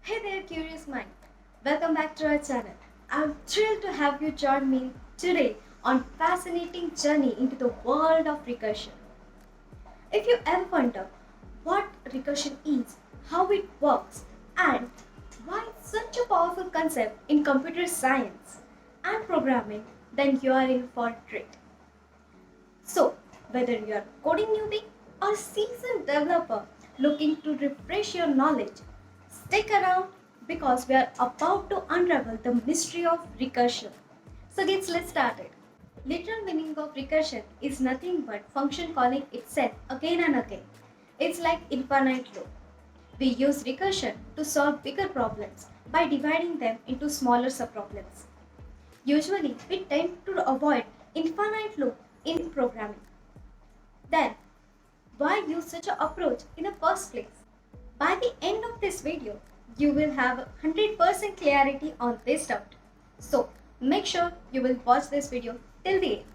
Hey there, curious mind. Welcome back to our channel. I'm thrilled to have you join me today on fascinating journey into the world of recursion. If you ever wonder what recursion is, how it works, and why it's such a powerful concept in computer science and programming, then you are in for a treat. So, whether you are a coding newbie or seasoned developer looking to refresh your knowledge, stick around because we are about to unravel the mystery of recursion. So let's start it. Literal meaning of recursion is nothing but function calling itself again and again. It's like infinite loop. We use recursion to solve bigger problems by dividing them into smaller subproblems. Usually, we tend to avoid infinite loop in programming. Then, why use such an approach in the first place? By the end of this video, you will have 100% clarity on this doubt. So, make sure you will watch this video till the end.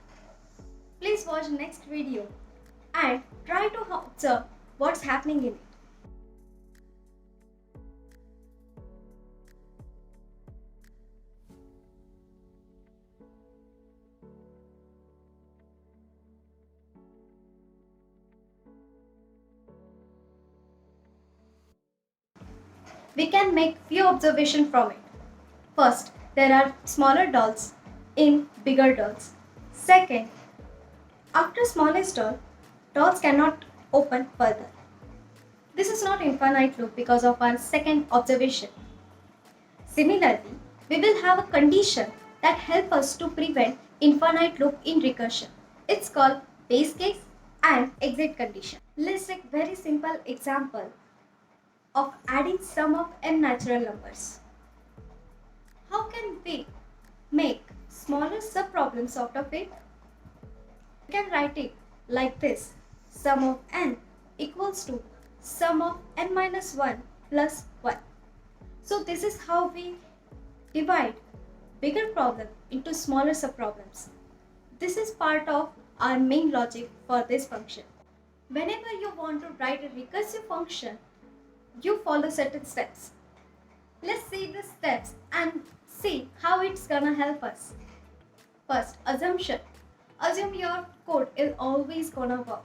Please watch next video and try to observe what's happening in it. We can make few observations from it. First, there are smaller dots in bigger dots. Second, after smallest dot, dots cannot open further. This is not infinite loop because of our second observation. Similarly, we will have a condition that helps us to prevent infinite loop in recursion. It's called base case and exit condition. Let's take very simple example of adding sum of n natural numbers. How can we make smaller subproblems out of it? We can write it like this: sum of n equals to sum of n minus 1 plus 1. So this is how we divide bigger problem into smaller subproblems. This is part of our main logic for this function. Whenever you want to write a recursive function, you follow certain steps. Let's see the steps and see how it's gonna help us. First, assumption. Assume your code is always gonna work.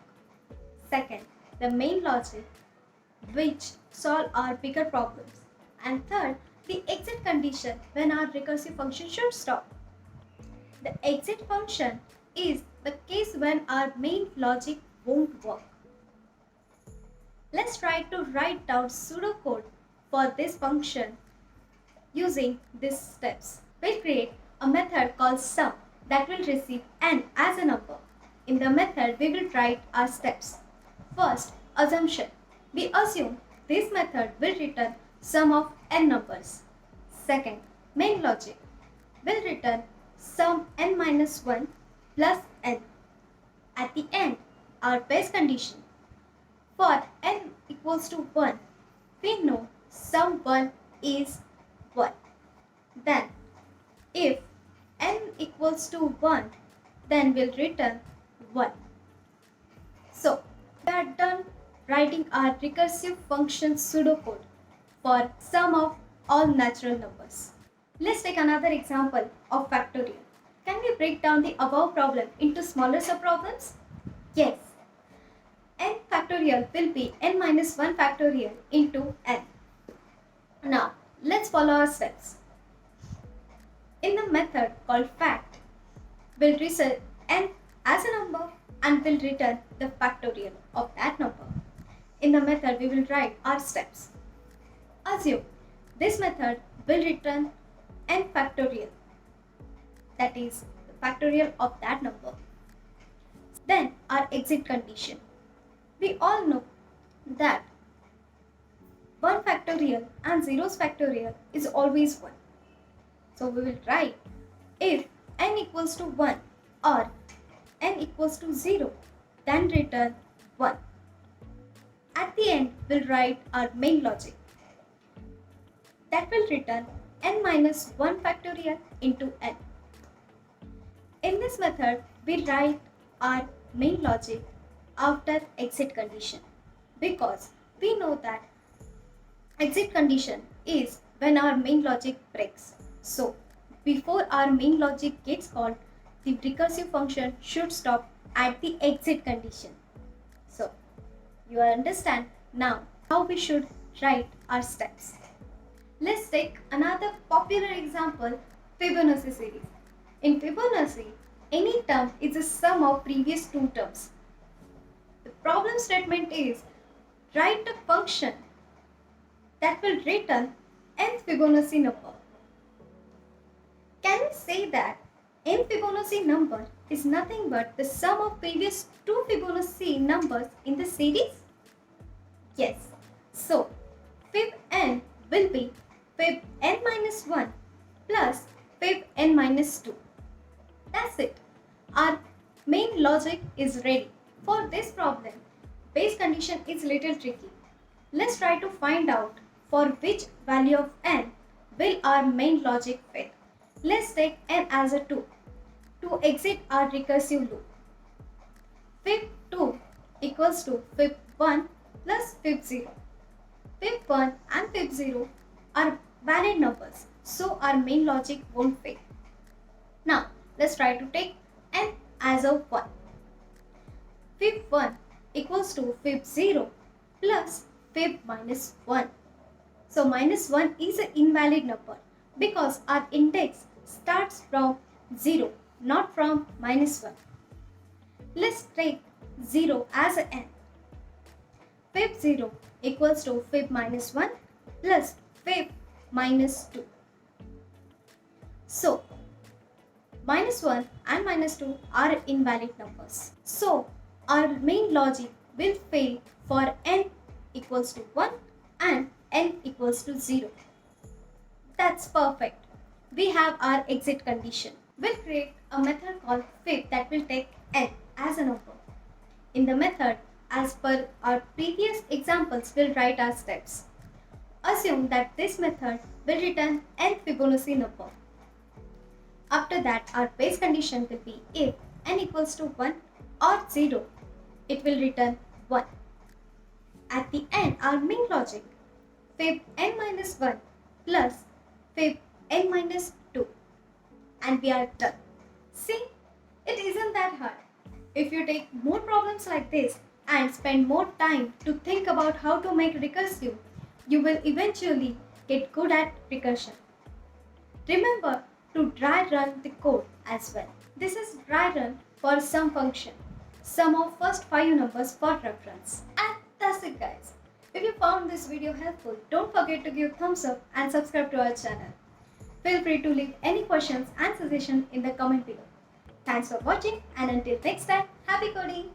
Second, the main logic which solve our bigger problems. And third, the exit condition when our recursive function should stop. The exit function is the case when our main logic won't work. Let's try to write down pseudocode for this function using these steps. We'll create a method called sum that will receive n as a number. In the method, we will write our steps. First, assumption. We assume this method will return sum of n numbers. Second, main logic will return sum n minus 1 plus n. At the end, our base condition. For n equals to 1, we know sum 1 is 1. Then, if n equals to 1, then we'll return 1. So, we are done writing our recursive function pseudocode for sum of all natural numbers. Let's take another example of factorial. Can we break down the above problem into smaller subproblems? Yes. N factorial will be n minus 1 factorial into n. Now, let's follow our steps. In the method called fact, we'll reset n as a number and will return the factorial of that number. In the method, we will write our steps. Assume this method will return n factorial, that is the factorial of that number. Then our exit condition. We all know that 1 factorial and 0's factorial is always 1. So we will write if n equals to 1 or n equals to 0, then return 1. At the end, we'll write our main logic. That will return n minus 1 factorial into n. In this method, we write our main logic after exit condition because we know that exit condition is when our main logic breaks. So before our main logic gets called, the recursive function should stop at the exit condition. So you understand now how we should write our steps. Let's take another popular example, Fibonacci series. In Fibonacci, any term is a sum of previous two terms. The problem statement is write a function that will return nth Fibonacci number. Can we say that nth Fibonacci number is nothing but the sum of previous two Fibonacci numbers in the series? Yes. So, fib n will be fib n minus 1 plus fib n minus 2. That's it. Our main logic is ready. For this problem, base condition is little tricky. Let's try to find out for which value of n will our main logic fit. Let's take n as a 2 to exit our recursive loop. Fib 2 equals to fib 1 plus fib 0. Fib 1 and fib 0 are valid numbers, so our main logic won't fail. Now, let's try to take n as a 1. Fib 1 equals to fib 0 plus fib minus 1. So, minus 1 is an invalid number because our index starts from 0, not from minus 1. Let's take 0 as an n. Fib 0 equals to fib minus 1 plus fib minus 2. So, minus 1 and minus 2 are invalid numbers. So, our main logic will fail for n equals to 1 and n equals to 0. That's perfect. We have our exit condition. We'll create a method called fib that will take n as a number. In the method, as per our previous examples, we'll write our steps. Assume that this method will return nth Fibonacci number. After that, our base condition will be if n equals to 1 or 0, it will return 1. At the end, our main logic, fib n minus 1 plus fib n minus 2, and we are done. See, it isn't that hard. If you take more problems like this and spend more time to think about how to make recursive, you will eventually get good at recursion. Remember to dry run the code as well. This is dry run for sum function. Sum of first 5 numbers for reference. And that's it, guys. If you found this video helpful, don't forget to give thumbs up and subscribe to our channel. Feel free to leave any questions and suggestions in the comment below. Thanks for watching, and until next time, happy coding!